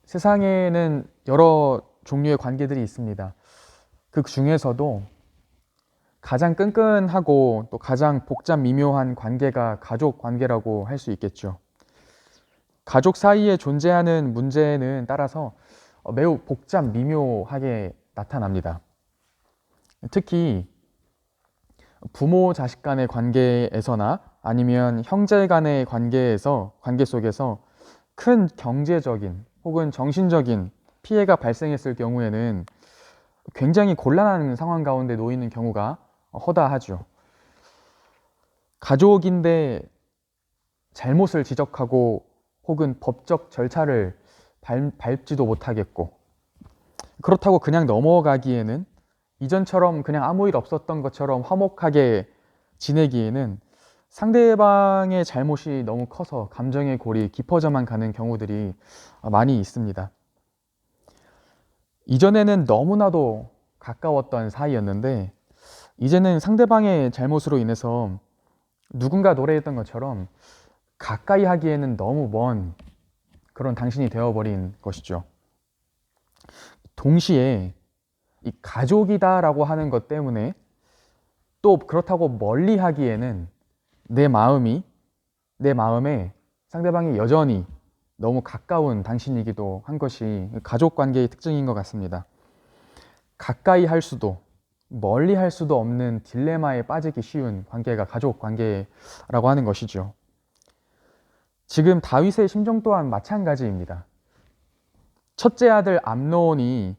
세상에는 여러 종류의 관계들이 있습니다. 그 중에서도 가장 끈끈하고 또 가장 복잡 미묘한 관계가 가족 관계라고 할 수 있겠죠. 가족 사이에 존재하는 문제는 따라서 매우 복잡 미묘하게 나타납니다. 특히 부모 자식 간의 관계에서나 아니면 형제 간의 관계 속에서 큰 경제적인 혹은 정신적인 피해가 발생했을 경우에는 굉장히 곤란한 상황 가운데 놓이는 경우가 허다하죠. 가족인데 잘못을 지적하고 혹은 법적 절차를 밟지도 못하겠고, 그렇다고 그냥 넘어가기에는, 이전처럼 그냥 아무 일 없었던 것처럼 화목하게 지내기에는 상대방의 잘못이 너무 커서 감정의 골이 깊어져만 가는 경우들이 많이 있습니다. 이전에는 너무나도 가까웠던 사이였는데 이제는 상대방의 잘못으로 인해서 누군가 노래했던 것처럼 가까이 하기에는 너무 먼 그런 당신이 되어버린 것이죠. 동시에 이 가족이다라고 하는 것 때문에 또 그렇다고 멀리 하기에는 내 마음에 상대방이 여전히 너무 가까운 당신이기도 한 것이 가족 관계의 특징인 것 같습니다. 가까이 할 수도 멀리 할 수도 없는 딜레마에 빠지기 쉬운 관계가 가족 관계라고 하는 것이죠. 지금 다윗의 심정 또한 마찬가지입니다. 첫째 아들 암논이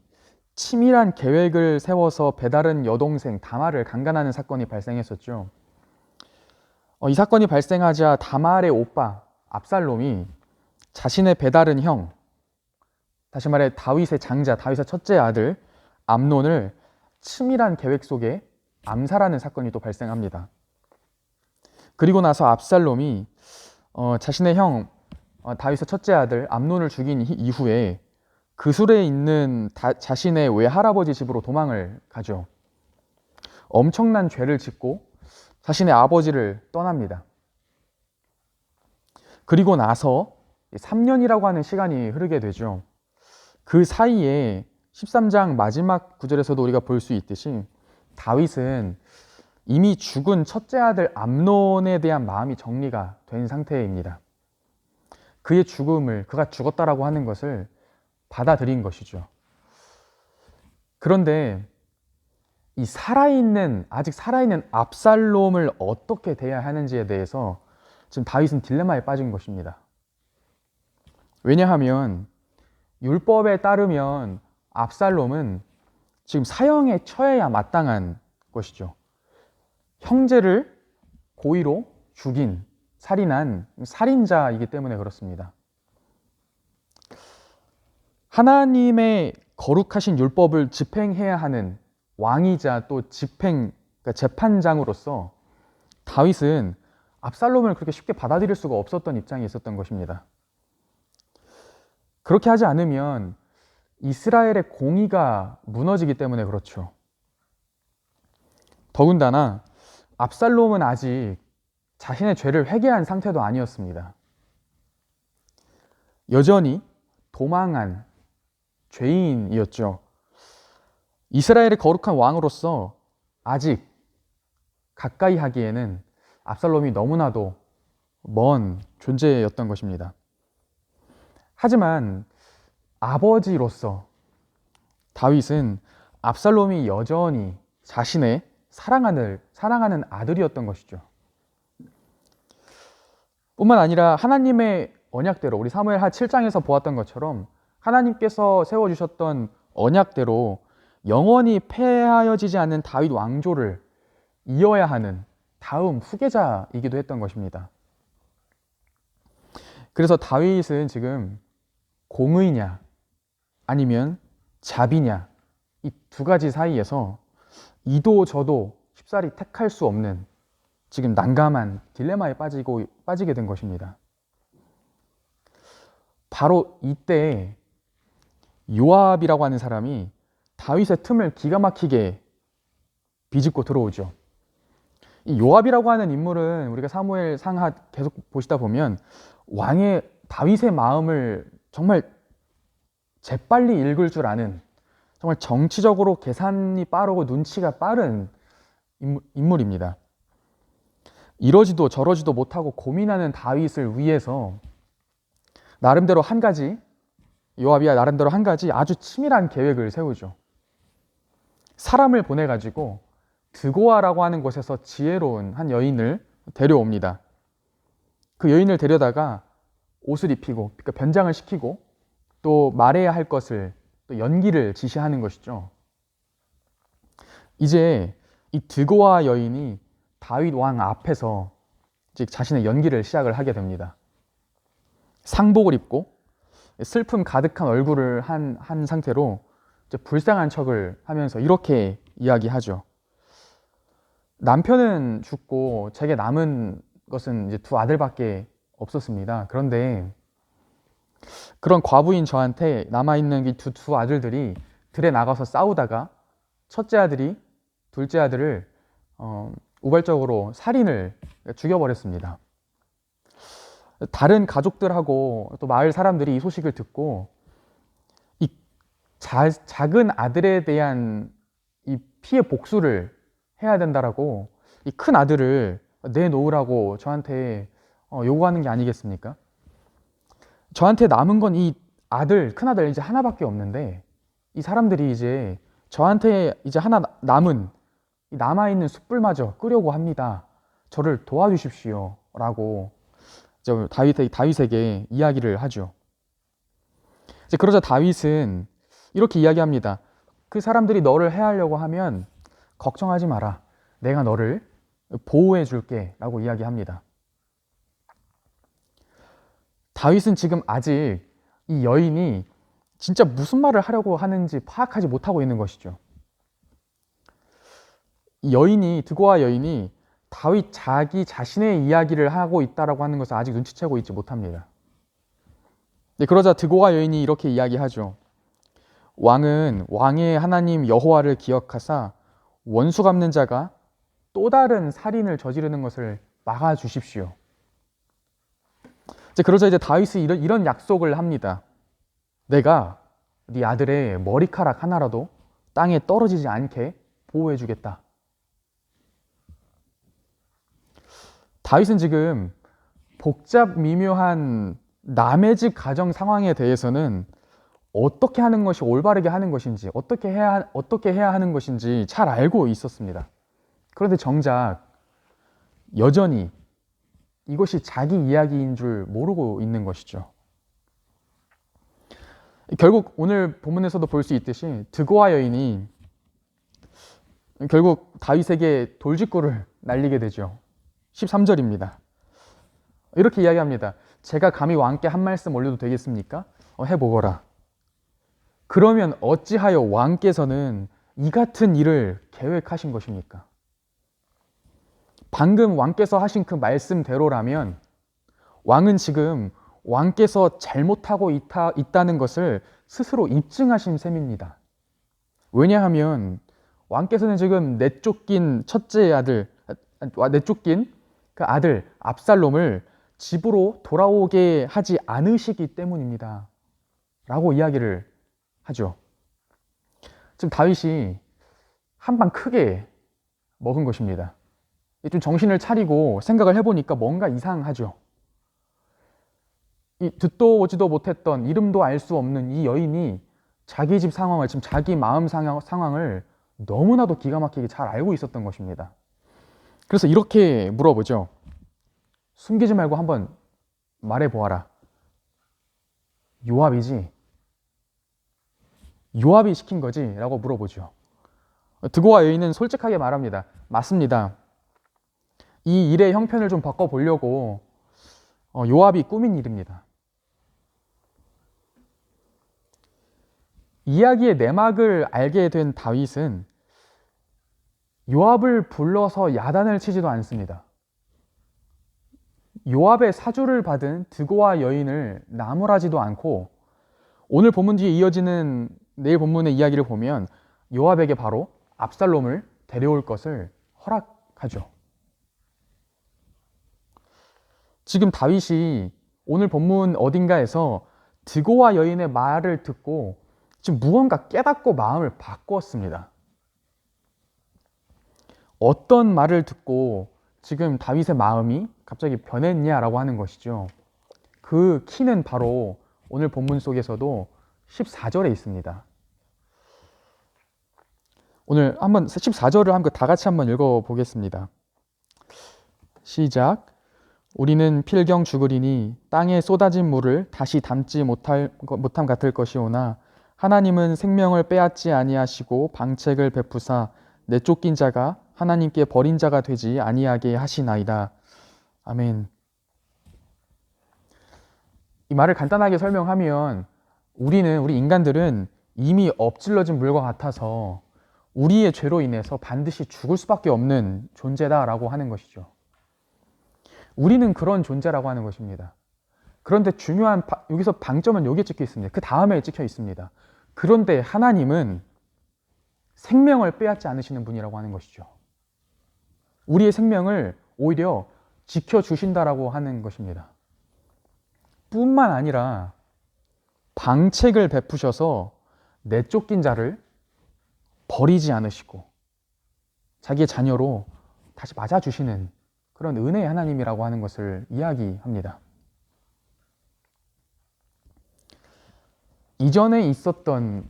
치밀한 계획을 세워서 배다른 여동생 다말을 강간하는 사건이 발생했었죠. 이 사건이 발생하자 다말의 오빠 압살롬이 자신의 배다른 형, 다시 말해 다윗의 장자, 다윗의 첫째 아들 암논을 치밀한 계획 속에 암살하는 사건이 또 발생합니다. 그리고 나서 압살롬이 자신의 형 다윗의 첫째 아들 암논을 죽인 이후에 그술에 있는 자신의 외할아버지 집으로 도망을 가죠. 엄청난 죄를 짓고 자신의 아버지를 떠납니다. 그리고 나서 3년이라고 하는 시간이 흐르게 되죠. 그 사이에 13장 마지막 구절에서도 우리가 볼 수 있듯이 다윗은 이미 죽은 첫째 아들 암논에 대한 마음이 정리가 된 상태입니다. 그의 죽음을, 그가 죽었다라고 하는 것을 받아들인 것이죠. 그런데 이 아직 살아있는 압살롬을 어떻게 대해야 하는지에 대해서 지금 다윗은 딜레마에 빠진 것입니다. 왜냐하면 율법에 따르면 압살롬은 지금 사형에 처해야 마땅한 것이죠. 형제를 고의로 죽인, 살인한 살인자이기 때문에 그렇습니다. 하나님의 거룩하신 율법을 집행해야 하는 왕이자 또 그러니까 재판장으로서 다윗은 압살롬을 그렇게 쉽게 받아들일 수가 없었던 입장에 있었던 것입니다. 그렇게 하지 않으면 이스라엘의 공의가 무너지기 때문에 그렇죠. 더군다나 압살롬은 아직 자신의 죄를 회개한 상태도 아니었습니다. 여전히 도망한 죄인이었죠. 이스라엘의 거룩한 왕으로서 아직 가까이 하기에는 압살롬이 너무나도 먼 존재였던 것입니다. 하지만 아버지로서 다윗은 압살롬이 여전히 자신의 사랑하는 아들이었던 것이죠. 뿐만 아니라 하나님의 언약대로 우리 사무엘하 7장에서 보았던 것처럼 하나님께서 세워주셨던 언약대로 영원히 폐하여지지 않는 다윗 왕조를 이어야 하는 다음 후계자이기도 했던 것입니다. 그래서 다윗은 지금 공의냐 아니면 자비냐 이 두 가지 사이에서 이도 저도 쉽사리 택할 수 없는 지금 난감한 딜레마에 빠지게 된 것입니다. 바로 이때 요압이라고 하는 사람이 다윗의 틈을 기가 막히게 비집고 들어오죠. 이 요압이라고 하는 인물은 우리가 사무엘 상하 계속 보시다 보면 다윗의 마음을 정말 재빨리 읽을 줄 아는, 정말 정치적으로 계산이 빠르고 눈치가 빠른 인물입니다. 이러지도 저러지도 못하고 고민하는 다윗을 위해서 나름대로 한 가지, 요압이 나름대로 한 가지 아주 치밀한 계획을 세우죠. 사람을 보내가지고 드고아라고 하는 곳에서 지혜로운 한 여인을 데려옵니다. 그 여인을 데려다가 옷을 입히고, 그러니까 변장을 시키고, 또 말해야 할 것을 또 연기를 지시하는 것이죠. 이제 이 드고아 여인이 다윗 왕 앞에서 이제 자신의 연기를 시작을 하게 됩니다. 상복을 입고 슬픔 가득한 얼굴을 한 상태로 이제 불쌍한 척을 하면서 이렇게 이야기하죠. 남편은 죽고 제게 남은 것은 이제 두 아들밖에 없었습니다. 그런데 그런 과부인 저한테 남아있는 이 두 아들들이 들에 나가서 싸우다가 첫째 아들이 둘째 아들을 우발적으로 살인을 죽여버렸습니다. 다른 가족들하고 또 마을 사람들이 이 소식을 듣고 이 작은 아들에 대한 이 피해 복수를 해야 된다라고 이 큰 아들을 내놓으라고 저한테 요구하는 게 아니겠습니까? 저한테 남은 건 이 큰 아들 이제 하나밖에 없는데 이 사람들이 이제 저한테 이제 하나 남아있는 숯불마저 끄려고 합니다. 저를 도와주십시오. 라고 다윗에게 이야기를 하죠. 이제 그러자 다윗은 이렇게 이야기합니다. 그 사람들이 너를 해하려고 하면 걱정하지 마라. 내가 너를 보호해 줄게. 라고 이야기합니다. 다윗은 지금 아직 이 여인이 진짜 무슨 말을 하려고 하는지 파악하지 못하고 있는 것이죠. 이 드고아 여인이 다윗 자기 자신의 이야기를 하고 있다라고 하는 것을 아직 눈치채고 있지 못합니다. 그러자 드고아 여인이 이렇게 이야기하죠. 왕은 왕의 하나님 여호와를 기억하사 원수 갚는 자가 또 다른 살인을 저지르는 것을 막아 주십시오. 그러자 이제 다윗이 이런 약속을 합니다. 내가 네 아들의 머리카락 하나라도 땅에 떨어지지 않게 보호해 주겠다. 다윗은 지금 복잡 미묘한 남의 집 가정 상황에 대해서는 어떻게 하는 것이 올바르게 하는 것인지, 어떻게 해야 하는 것인지 잘 알고 있었습니다. 그런데 정작 여전히 이것이 자기 이야기인 줄 모르고 있는 것이죠. 결국 오늘 본문에서도 볼 수 있듯이 드고아 여인이 결국 다윗에게 돌직구를 날리게 되죠. 13절입니다. 이렇게 이야기합니다. 제가 감히 왕께 한 말씀 올려도 되겠습니까? 해보거라. 그러면 어찌하여 왕께서는 이 같은 일을 계획하신 것입니까? 방금 왕께서 하신 그 말씀대로라면 왕은 지금 왕께서 잘못하고 있다는 것을 스스로 입증하신 셈입니다. 왜냐하면 왕께서는 지금 내쫓긴 그 아들 압살롬을 집으로 돌아오게 하지 않으시기 때문입니다. 라고 이야기를 하죠. 지금 다윗이 한 방 크게 먹은 것입니다. 좀 정신을 차리고 생각을 해보니까 뭔가 이상하죠. 이 듣도 보지도 못했던 이름도 알 수 없는 이 여인이 자기 집 상황을, 지금 자기 마음 상황을 너무나도 기가 막히게 잘 알고 있었던 것입니다. 그래서 이렇게 물어보죠. 숨기지 말고 한번 말해보아라. 요압이지? 요압이 시킨 거지? 라고 물어보죠. 드고아 여인은 솔직하게 말합니다. 맞습니다. 이 일의 형편을 좀 바꿔보려고 요압이 꾸민 일입니다. 이야기의 내막을 알게 된 다윗은 요압을 불러서 야단을 치지도 않습니다. 요압의 사주를 받은 드고아 여인을 나무라지도 않고 오늘 본문 뒤에 이어지는 내일 본문의 이야기를 보면 요압에게 바로 압살롬을 데려올 것을 허락하죠. 지금 다윗이 오늘 본문 어딘가에서 드고와 여인의 말을 듣고 지금 무언가 깨닫고 마음을 바꾸었습니다. 어떤 말을 듣고 지금 다윗의 마음이 갑자기 변했냐라고 하는 것이죠. 그 키는 바로 오늘 본문 속에서도 14절에 있습니다. 오늘 한번 14절을 한번 다 같이 한번 읽어보겠습니다. 시작. 우리는 필경 죽으리니 땅에 쏟아진 물을 다시 담지 못함 같을 것이오나 하나님은 생명을 빼앗지 아니하시고 방책을 베푸사 내쫓긴 자가 하나님께 버린 자가 되지 아니하게 하시나이다. 아멘. 이 말을 간단하게 설명하면 우리 인간들은 이미 엎질러진 물과 같아서 우리의 죄로 인해서 반드시 죽을 수밖에 없는 존재다라고 하는 것이죠. 우리는 그런 존재라고 하는 것입니다. 그런데 중요한 여기서 방점은 여기에 찍혀 있습니다. 그 다음에 찍혀 있습니다. 그런데 하나님은 생명을 빼앗지 않으시는 분이라고 하는 것이죠. 우리의 생명을 오히려 지켜주신다라고 하는 것입니다. 뿐만 아니라 방책을 베푸셔서 내쫓긴 자를 버리지 않으시고 자기의 자녀로 다시 맞아주시는 그런 은혜의 하나님이라고 하는 것을 이야기합니다. 이전에 있었던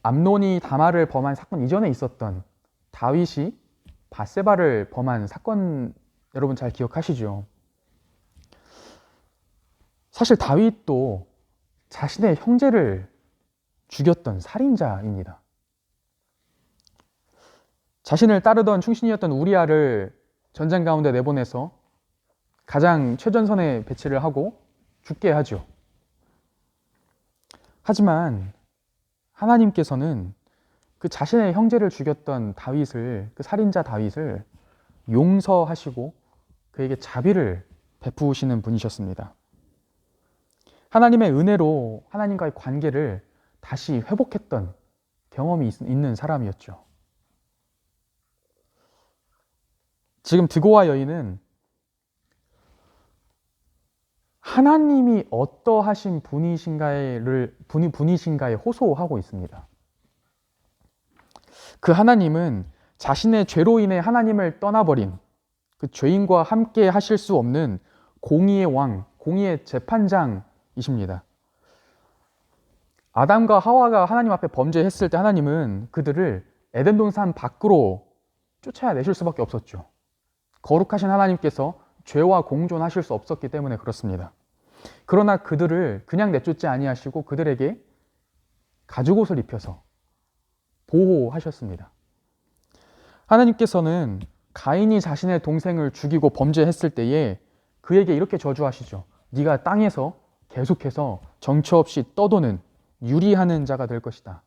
암논이 다말을 범한 사건 이전에 있었던 다윗이 밧세바를 범한 사건 여러분 잘 기억하시죠? 사실 다윗도 자신의 형제를 죽였던 살인자입니다. 자신을 따르던 충신이었던 우리아를 전쟁 가운데 내보내서 가장 최전선에 배치를 하고 죽게 하죠. 하지만 하나님께서는 그 자신의 형제를 죽였던 다윗을, 그 살인자 다윗을 용서하시고 그에게 자비를 베푸시는 분이셨습니다. 하나님의 은혜로 하나님과의 관계를 다시 회복했던 경험이 있는 사람이었죠. 지금 드고와 여인은 하나님이 어떠하신 분이신가에 호소하고 있습니다. 그 하나님은 자신의 죄로 인해 하나님을 떠나버린 그 죄인과 함께 하실 수 없는 공의의 왕, 공의의 재판장이십니다. 아담과 하와가 하나님 앞에 범죄했을 때 하나님은 그들을 에덴 동산 밖으로 쫓아내실 수밖에 없었죠. 거룩하신 하나님께서 죄와 공존하실 수 없었기 때문에 그렇습니다. 그러나 그들을 그냥 내쫓지 아니하시고 그들에게 가죽옷을 입혀서 보호하셨습니다. 하나님께서는 가인이 자신의 동생을 죽이고 범죄했을 때에 그에게 이렇게 저주하시죠. 네가 땅에서 계속해서 정처 없이 떠도는 유리하는 자가 될 것이다.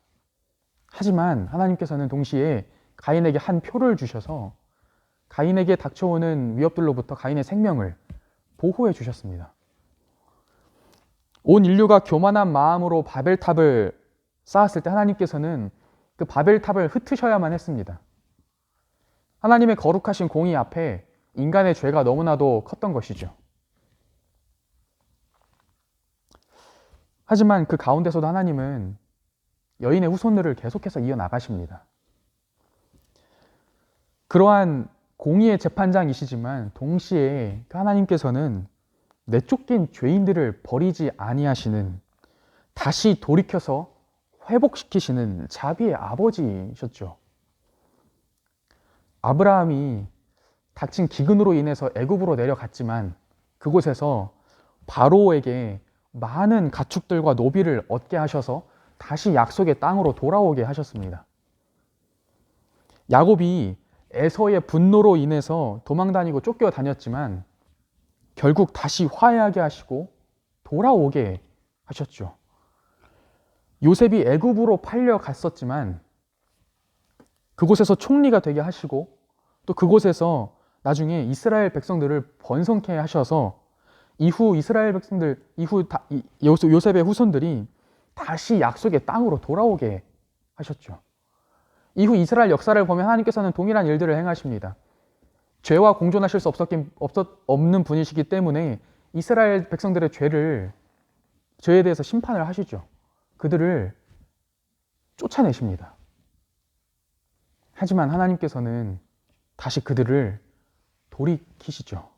하지만 하나님께서는 동시에 가인에게 한 표를 주셔서 가인에게 닥쳐오는 위협들로부터 가인의 생명을 보호해 주셨습니다. 온 인류가 교만한 마음으로 바벨탑을 쌓았을 때 하나님께서는 그 바벨탑을 흩으셔야만 했습니다. 하나님의 거룩하신 공의 앞에 인간의 죄가 너무나도 컸던 것이죠. 하지만 그 가운데서도 하나님은 여인의 후손들을 계속해서 이어나가십니다. 그러한 공의의 재판장이시지만 동시에 하나님께서는 내쫓긴 죄인들을 버리지 아니하시는, 다시 돌이켜서 회복시키시는 자비의 아버지셨죠. 아브라함이 닥친 기근으로 인해서 애굽으로 내려갔지만 그곳에서 바로에게 많은 가축들과 노비를 얻게 하셔서 다시 약속의 땅으로 돌아오게 하셨습니다. 야곱이 에서의 분노로 인해서 도망다니고 쫓겨다녔지만 결국 다시 화해하게 하시고 돌아오게 하셨죠. 요셉이 애굽으로 팔려갔었지만 그곳에서 총리가 되게 하시고 또 그곳에서 나중에 이스라엘 백성들을 번성케 하셔서 이후 이스라엘 백성들, 요셉의 후손들이 다시 약속의 땅으로 돌아오게 하셨죠. 이후 이스라엘 역사를 보면 하나님께서는 동일한 일들을 행하십니다. 죄와 공존하실 수 없는 분이시기 때문에 이스라엘 백성들의 죄를 죄에 대해서 심판을 하시죠. 그들을 쫓아내십니다. 하지만 하나님께서는 다시 그들을 돌이키시죠.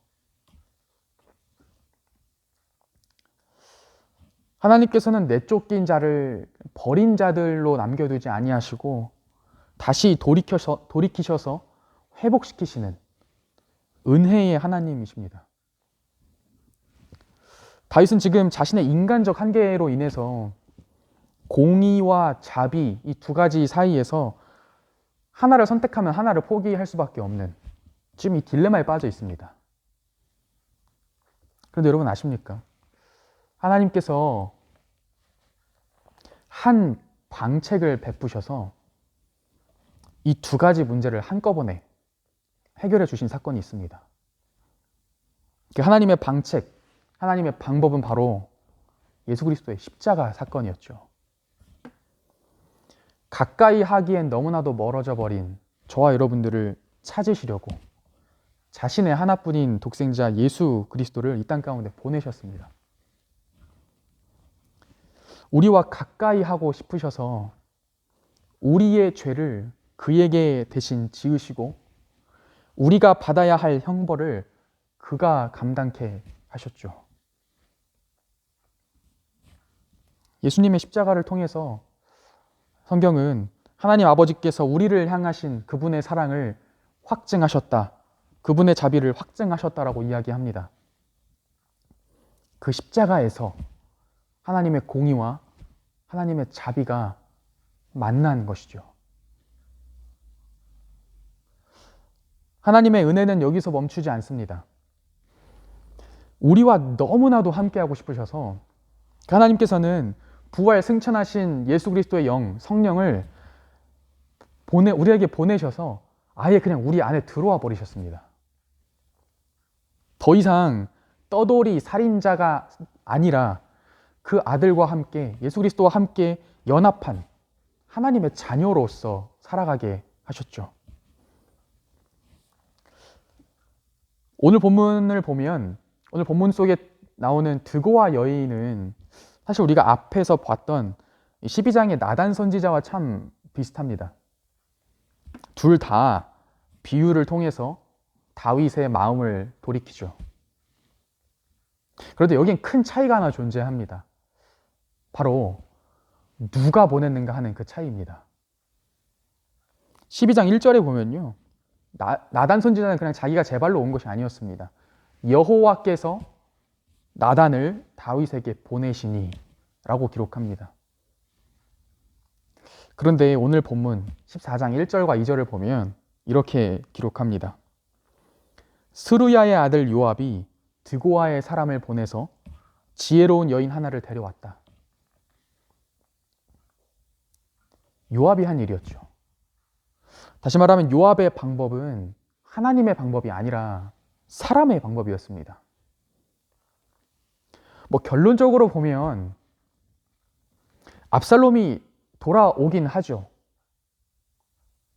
하나님께서는 내쫓긴 자를 버린 자들로 남겨두지 아니하시고 다시 돌이키셔서 회복시키시는 은혜의 하나님이십니다. 다윗은 지금 자신의 인간적 한계로 인해서 공의와 자비 이 두 가지 사이에서 하나를 선택하면 하나를 포기할 수밖에 없는 지금 이 딜레마에 빠져 있습니다. 그런데 여러분 아십니까? 하나님께서 한 방책을 베푸셔서 이 두 가지 문제를 한꺼번에 해결해 주신 사건이 있습니다. 하나님의 방책, 하나님의 방법은 바로 예수 그리스도의 십자가 사건이었죠. 가까이 하기엔 너무나도 멀어져 버린 저와 여러분들을 찾으시려고 자신의 하나뿐인 독생자 예수 그리스도를 이 땅 가운데 보내셨습니다. 우리와 가까이 하고 싶으셔서 우리의 죄를 그에게 대신 지으시고 우리가 받아야 할 형벌을 그가 감당케 하셨죠. 예수님의 십자가를 통해서 성경은 하나님 아버지께서 우리를 향하신 그분의 사랑을 확증하셨다. 그분의 자비를 확증하셨다라고 이야기합니다. 그 십자가에서 하나님의 공의와 하나님의 자비가 만난 것이죠. 하나님의 은혜는 여기서 멈추지 않습니다. 우리와 너무나도 함께하고 싶으셔서 하나님께서는 부활 승천하신 예수 그리스도의 영, 성령을 우리에게 보내셔서 아예 그냥 우리 안에 들어와 버리셨습니다. 더 이상 떠돌이 살인자가 아니라 그 아들과 함께 예수 그리스도와 함께 연합한 하나님의 자녀로서 살아가게 하셨죠. 오늘 본문을 보면 오늘 본문 속에 나오는 드고와 여인은 사실 우리가 앞에서 봤던 12장의 나단 선지자와 참 비슷합니다. 둘 다 비유를 통해서 다윗의 마음을 돌이키죠. 그런데 여기엔 큰 차이가 하나 존재합니다. 바로 누가 보냈는가 하는 그 차이입니다. 12장 1절에 보면요. 나단 선지자는 그냥 자기가 제 발로 온 것이 아니었습니다. 여호와께서 나단을 다윗에게 보내시니 라고 기록합니다. 그런데 오늘 본문 14장 1절과 2절을 보면 이렇게 기록합니다. 스루야의 아들 요압이 드고아의 사람을 보내서 지혜로운 여인 하나를 데려왔다. 요압이 한 일이었죠. 다시 말하면 요압의 방법은 하나님의 방법이 아니라 사람의 방법이었습니다. 결론적으로 보면 압살롬이 돌아오긴 하죠.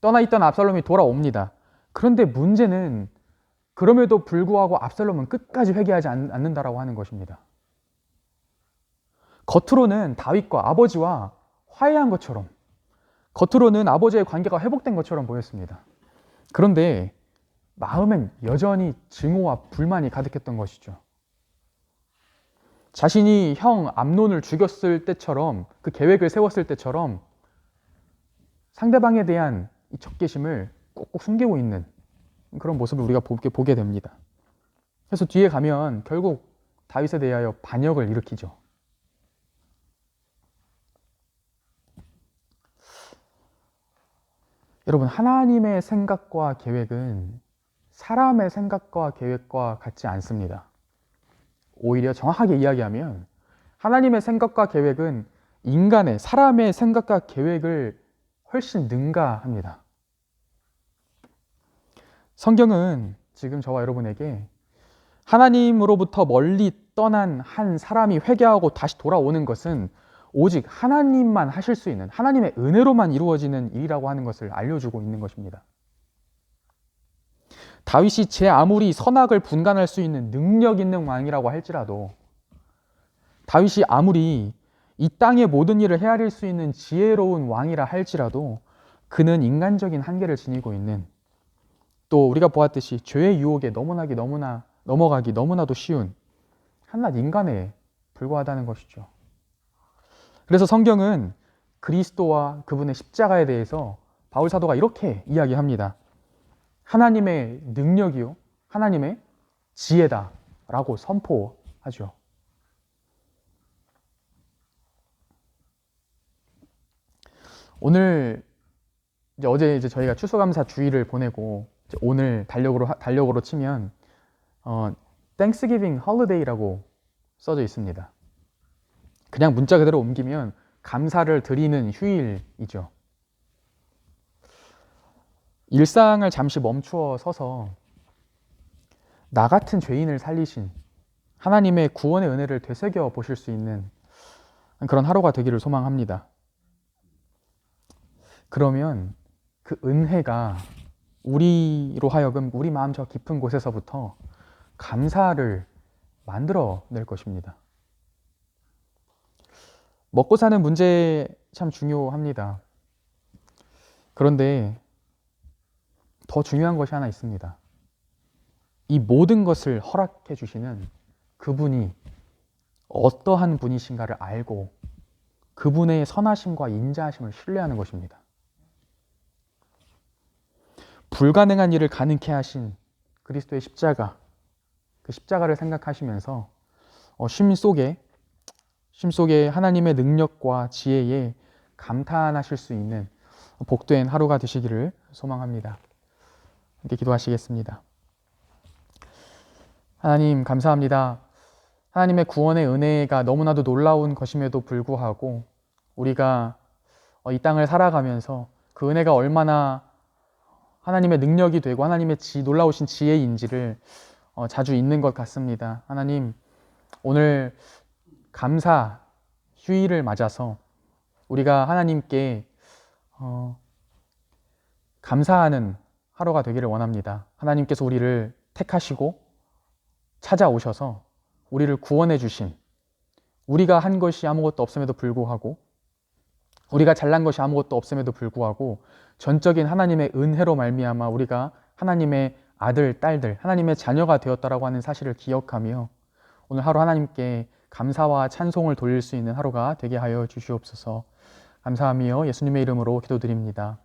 떠나있던 압살롬이 돌아옵니다. 그런데 문제는 그럼에도 불구하고 압살롬은 끝까지 회개하지 않는다라고 하는 것입니다. 겉으로는 다윗과 아버지와 화해한 것처럼, 겉으로는 아버지의 관계가 회복된 것처럼 보였습니다. 그런데 마음엔 여전히 증오와 불만이 가득했던 것이죠. 자신이 형 암논을 죽였을 때처럼, 그 계획을 세웠을 때처럼 상대방에 대한 이 적개심을 꾹꾹 숨기고 있는 그런 모습을 우리가 보게 됩니다. 그래서 뒤에 가면 결국 다윗에 대하여 반역을 일으키죠. 여러분, 하나님의 생각과 계획은 사람의 생각과 계획과 같지 않습니다. 오히려 정확하게 이야기하면 하나님의 생각과 계획은 인간의, 사람의 생각과 계획을 훨씬 능가합니다. 성경은 지금 저와 여러분에게 하나님으로부터 멀리 떠난 한 사람이 회개하고 다시 돌아오는 것은 오직 하나님만 하실 수 있는, 하나님의 은혜로만 이루어지는 일이라고 하는 것을 알려주고 있는 것입니다. 다윗이 제 아무리 선악을 분간할 수 있는 능력 있는 왕이라고 할지라도 다윗이 아무리 이 땅의 모든 일을 헤아릴 수 있는 지혜로운 왕이라 할지라도 그는 인간적인 한계를 지니고 있는, 또 우리가 보았듯이 죄의 유혹에 넘어가기 너무나도 쉬운 한낱 인간에 불과하다는 것이죠. 그래서 성경은 그리스도와 그분의 십자가에 대해서 바울 사도가 이렇게 이야기합니다. 하나님의 능력이요, 하나님의 지혜다라고 선포하죠. 오늘 어제 저희가 추수감사 주일을 보내고 오늘 달력으로 치면 Thanksgiving Holiday라고 써져 있습니다. 그냥 문자 그대로 옮기면 감사를 드리는 휴일이죠. 일상을 잠시 멈추어 서서 나 같은 죄인을 살리신 하나님의 구원의 은혜를 되새겨 보실 수 있는 그런 하루가 되기를 소망합니다. 그러면 그 은혜가 우리로 하여금 우리 마음 저 깊은 곳에서부터 감사를 만들어 낼 것입니다. 먹고 사는 문제 참 중요합니다. 그런데 더 중요한 것이 하나 있습니다. 이 모든 것을 허락해 주시는 그분이 어떠한 분이신가를 알고 그분의 선하심과 인자하심을 신뢰하는 것입니다. 불가능한 일을 가능케 하신 그리스도의 십자가, 그 십자가를 생각하시면서 심 속에 하나님의 능력과 지혜에 감탄하실 수 있는 복된 하루가 되시기를 소망합니다. 함께 기도하시겠습니다. 하나님 감사합니다. 하나님의 구원의 은혜가 너무나도 놀라운 것임에도 불구하고 우리가 이 땅을 살아가면서 그 은혜가 얼마나 하나님의 능력이 되고 하나님의 놀라우신 지혜인지를 자주 잊는 것 같습니다. 하나님, 오늘 감사 휴일을 맞아서 우리가 하나님께 감사하는 하루가 되기를 원합니다. 하나님께서 우리를 택하시고 찾아오셔서 우리를 구원해 주신, 우리가 한 것이 아무것도 없음에도 불구하고, 우리가 잘난 것이 아무것도 없음에도 불구하고 전적인 하나님의 은혜로 말미암아 우리가 하나님의 아들, 딸들, 하나님의 자녀가 되었다라고 하는 사실을 기억하며 오늘 하루 하나님께 감사와 찬송을 돌릴 수 있는 하루가 되게 하여 주시옵소서. 감사하며 예수님의 이름으로 기도드립니다.